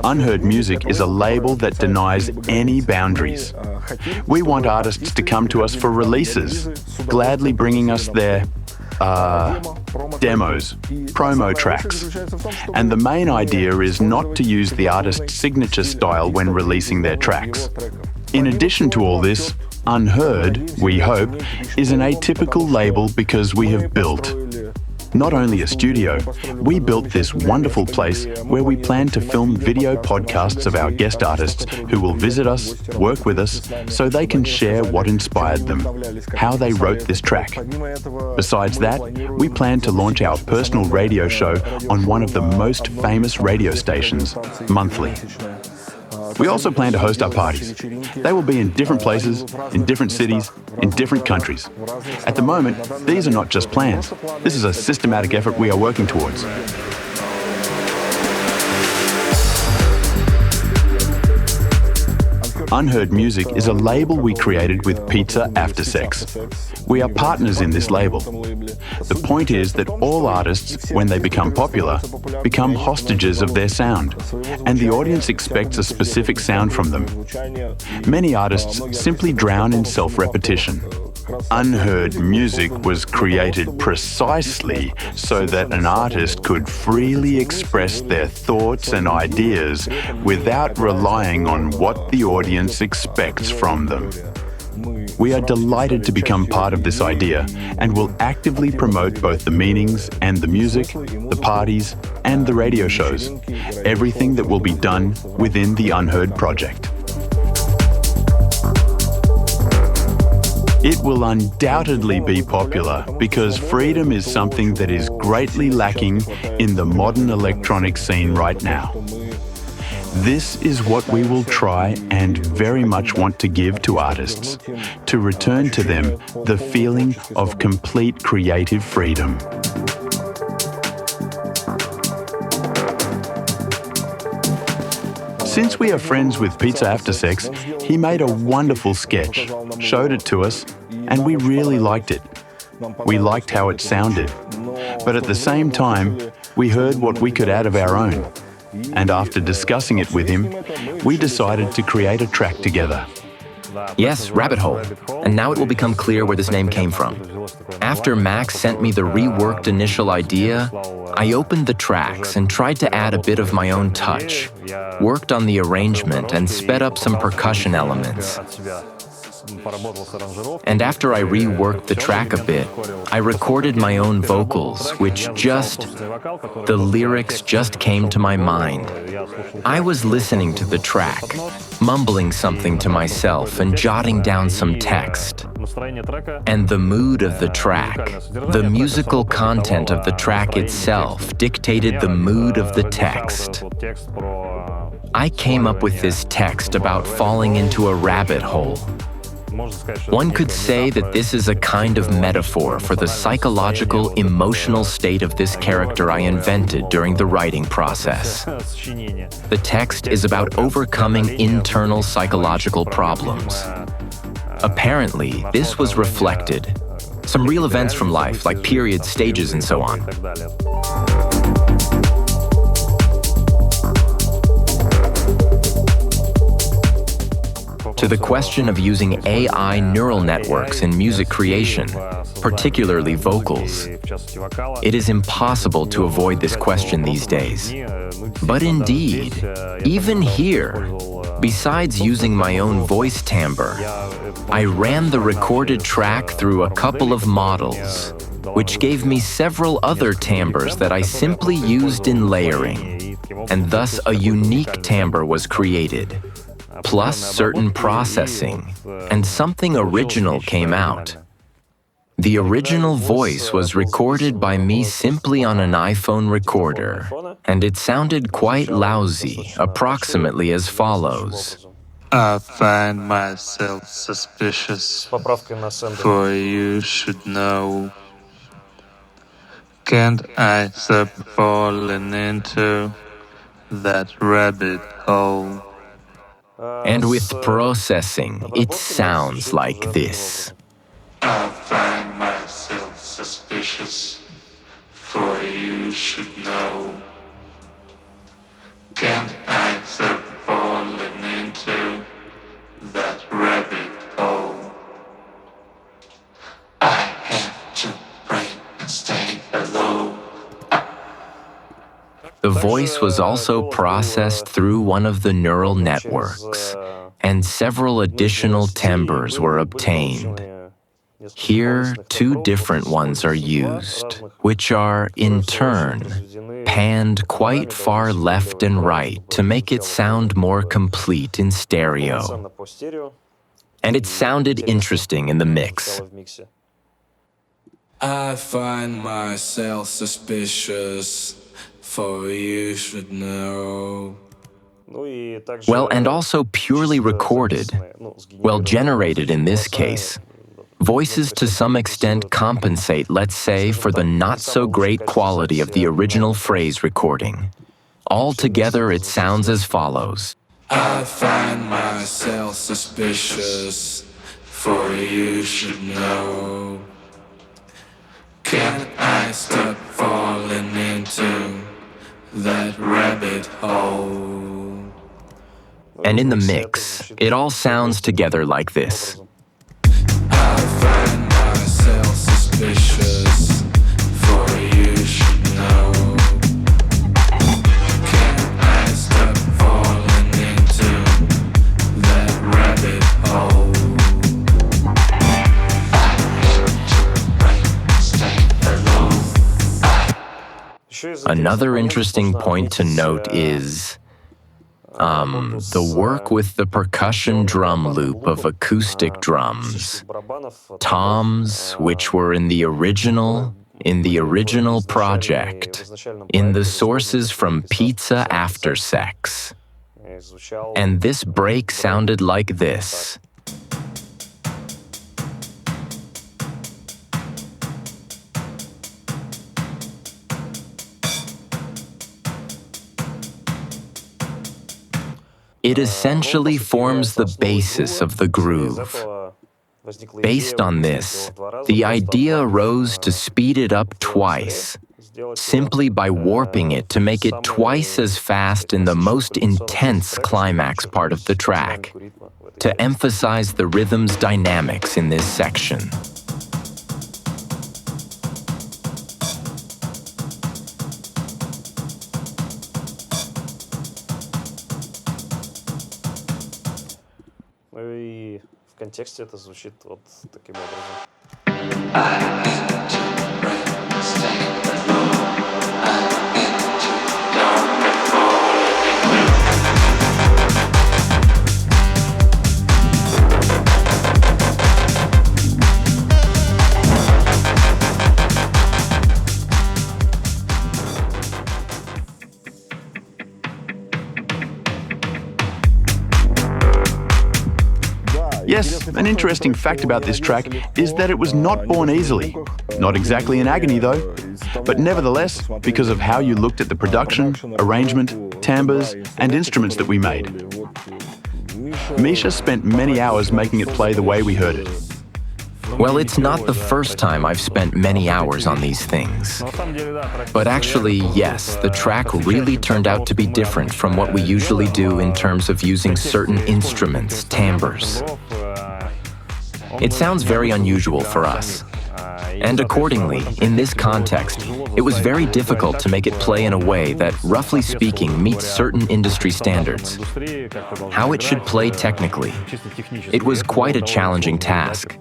Unheard Music is a label that denies any boundaries. We want artists to come to us for releases, gladly bringing us their demos, promo tracks. And the main idea is not to use the artist's signature style when releasing their tracks. In addition to all this, Unheard, we hope, is an atypical label because we have built not only a studio, we built this wonderful place where we plan to film video podcasts of our guest artists who will visit us, work with us, so they can share what inspired them, how they wrote this track. Besides that, we plan to launch our personal radio show on one of the most famous radio stations, monthly. We also plan to host our parties. They will be in different places, in different cities, in different countries. At the moment, these are not just plans. This is a systematic effort we are working towards. Unheard Music is a label we created with Pizzaaftersex. We are partners in this label. The point is that all artists, when they become popular, become hostages of their sound, and the audience expects a specific sound from them. Many artists simply drown in self-repetition. Unheard Music was created precisely so that an artist could freely express their thoughts and ideas without relying on what the audience expects from them. We are delighted to become part of this idea and will actively promote both the meanings and the music, the parties and the radio shows, everything that will be done within the Unheard project. It will undoubtedly be popular because freedom is something that is greatly lacking in the modern electronic scene right now. This is what we will try and very much want to give to artists, to return to them the feeling of complete creative freedom. Since we are friends with Pizzaaftersex, he made a wonderful sketch, showed it to us, and we really liked it. We liked how it sounded, but at the same time, we heard what we could add of our own. And after discussing it with him, we decided to create a track together. Yes, Rabbit Hole. And now it will become clear where this name came from. After Max sent me the reworked initial idea, I opened the tracks and tried to add a bit of my own touch, worked on the arrangement and sped up some percussion elements. And after I reworked the track a bit, I recorded my own vocals, the lyrics just came to my mind. I was listening to the track, mumbling something to myself and jotting down some text. And the mood of the track, the musical content of the track itself dictated the mood of the text. I came up with this text about falling into a rabbit hole. One could say that this is a kind of metaphor for the psychological, emotional state of this character I invented during the writing process. The text is about overcoming internal psychological problems. Apparently, this was reflected. Some real events from life, like periods, stages, and so on. To the question of using AI neural networks in music creation, particularly vocals, it is impossible to avoid this question these days. But indeed, even here, besides using my own voice timbre, I ran the recorded track through a couple of models, which gave me several other timbres that I simply used in layering, and thus a unique timbre was created. Plus certain processing, and something original came out. The original voice was recorded by me simply on an iPhone recorder, and it sounded quite lousy, approximately as follows. I find myself suspicious, for you should know. Can't I stop falling into that rabbit hole? And with processing, it sounds like this. I find myself suspicious, for you should know. Can't I The voice was also processed through one of the neural networks, and several additional timbres were obtained. Here, 2 different ones are used, which are, in turn, panned quite far left and right to make it sound more complete in stereo. And it sounded interesting in the mix. I find myself suspicious, for you should know. Well, and also purely recorded, well, generated in this case. Voices to some extent compensate, let's say, for the not-so-great quality of the original phrase recording. Altogether, it sounds as follows. I find myself suspicious, for you should know. Can I stop falling into that rabbit hole? And in the mix, it all sounds together like this. I find myself suspicious, for you should know. Can I stop falling into that rabbit hole? Another interesting point to note is the work with the percussion drum loop of acoustic drums, toms, which were in the original project, in the sources from Pizzaaftersex. And this break sounded like this. It essentially forms the basis of the groove. Based on this, the idea arose to speed it up twice, simply by warping it to make it twice as fast in the most intense climax part of the track, to emphasize the rhythm's dynamics in this section. В контексте это звучит вот таким образом. Yes, an interesting fact about this track is that it was not born easily. Not exactly in agony though, but nevertheless, because of how you looked at the production, arrangement, timbres, and instruments that we made. Misha spent many hours making it play the way we heard it. Well, it's not the first time I've spent many hours on these things. But actually, yes, the track really turned out to be different from what we usually do in terms of using certain instruments, timbres. It sounds very unusual for us. And accordingly, in this context, it was very difficult to make it play in a way that, roughly speaking, meets certain industry standards. How it should play technically. It was quite a challenging task.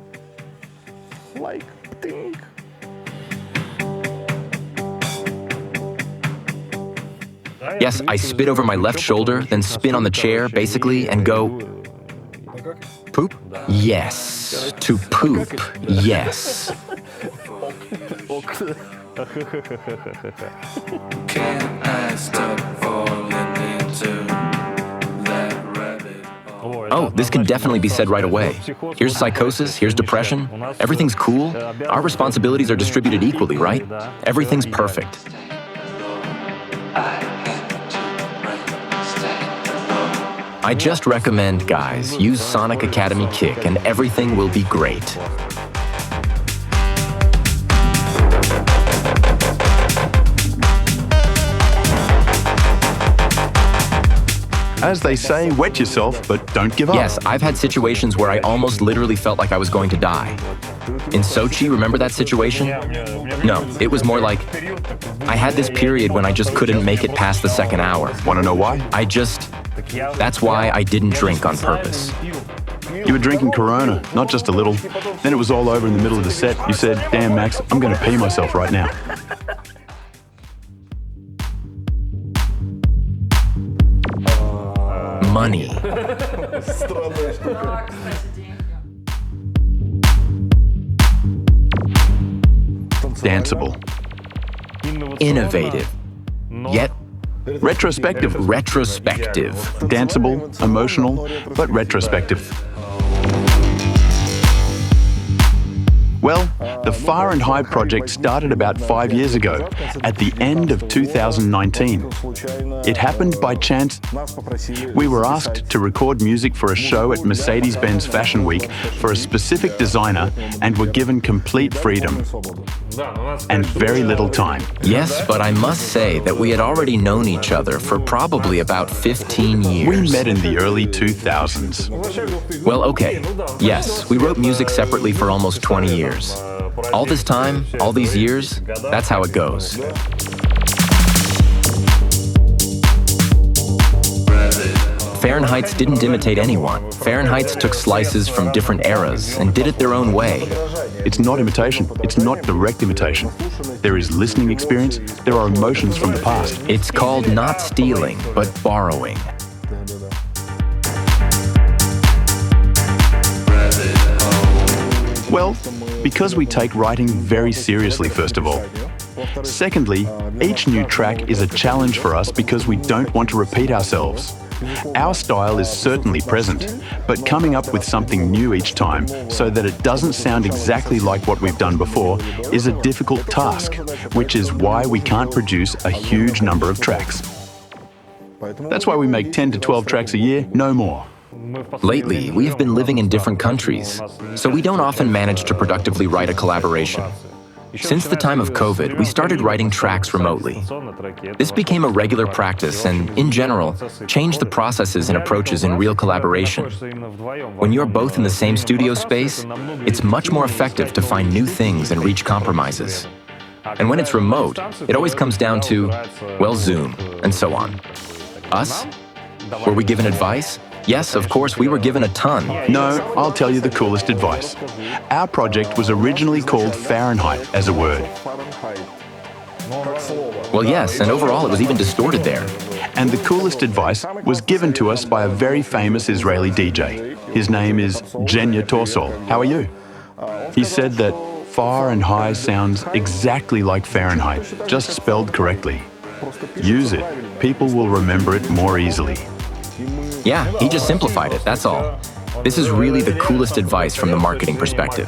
Yes, I spit over my left shoulder, then spin on the chair, basically, and go... Poop? Yes. To poop. Yes. Can I stop falling into that rabbit hole? Oh, this can definitely be said right away. Here's psychosis, here's depression. Everything's cool. Our responsibilities are distributed equally, right? Everything's perfect. I just recommend, guys, use Sonic Academy Kick and everything will be great. As they say, wet yourself, but don't give up. Yes, I've had situations where I almost literally felt like I was going to die. In Sochi, remember that situation? No, it was more like, I had this period when I just couldn't make it past the second hour. Want to know why? That's why I didn't drink on purpose. You were drinking Corona, not just a little. Then it was all over in the middle of the set. You said, damn, Max, I'm going to pee myself right now. Money. Danceable. Innovative. Yet Retrospective. Danceable, emotional, but retrospective. Well, the Far&High project started about 5 years ago, at the end of 2019. It happened by chance. We were asked to record music for a show at Mercedes-Benz Fashion Week for a specific designer and were given complete freedom and very little time. Yes, but I must say that we had already known each other for probably about 15 years. We met in the early 2000s. Well, okay. Yes, we wrote music separately for almost 20 years. All this time, all these years, that's how it goes. Fahrenheit's didn't imitate anyone. Fahrenheit's took slices from different eras and did it their own way. It's not imitation. It's not direct imitation. There is listening experience. There are emotions from the past. It's called not stealing, but borrowing. Well, because we take writing very seriously, first of all. Secondly, each new track is a challenge for us because we don't want to repeat ourselves. Our style is certainly present, but coming up with something new each time so that it doesn't sound exactly like what we've done before is a difficult task, which is why we can't produce a huge number of tracks. That's why we make 10 to 12 tracks a year, no more. Lately, we have been living in different countries, so we don't often manage to productively write a collaboration. Since the time of COVID, we started writing tracks remotely. This became a regular practice and, in general, changed the processes and approaches in real collaboration. When you're both in the same studio space, it's much more effective to find new things and reach compromises. And when it's remote, it always comes down to, well, Zoom, and so on. Us? Were we given advice? Yes, of course, we were given a ton. No, I'll tell you the coolest advice. Our project was originally called Fahrenheit as a word. Well, yes, and overall it was even distorted there. And the coolest advice was given to us by a very famous Israeli DJ. His name is Genya Torsol. How are you? He said that Far&High sounds exactly like Fahrenheit, just spelled correctly. Use it. People will remember it more easily. Yeah, he just simplified it, that's all. This is really the coolest advice from the marketing perspective.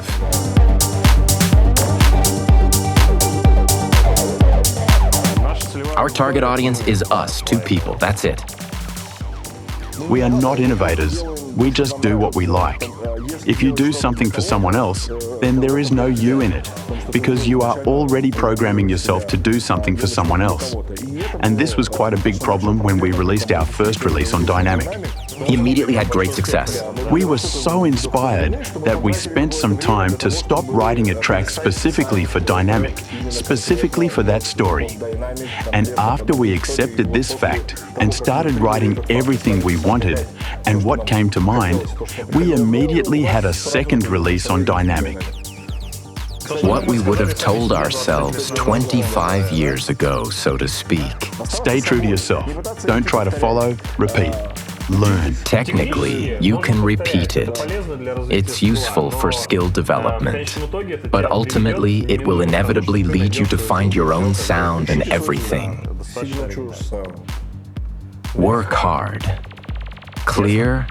Our target audience is us, 2 people, that's it. We are not innovators. We just do what we like. If you do something for someone else, then there is no you in it, because you are already programming yourself to do something for someone else. And this was quite a big problem when we released our first release on Dynamic. He immediately had great success. We were so inspired that we spent some time to stop writing a track specifically for Dynamic, specifically for that story. And after we accepted this fact and started writing everything we wanted and what came to mind, we immediately had a second release on Dynamic. What we would have told ourselves 25 years ago, so to speak. Stay true to yourself. Don't try to follow, repeat. Learn. Technically, you can repeat it. It's useful for skill development. But ultimately, it will inevitably lead you to find your own sound and everything. Work hard. Clear?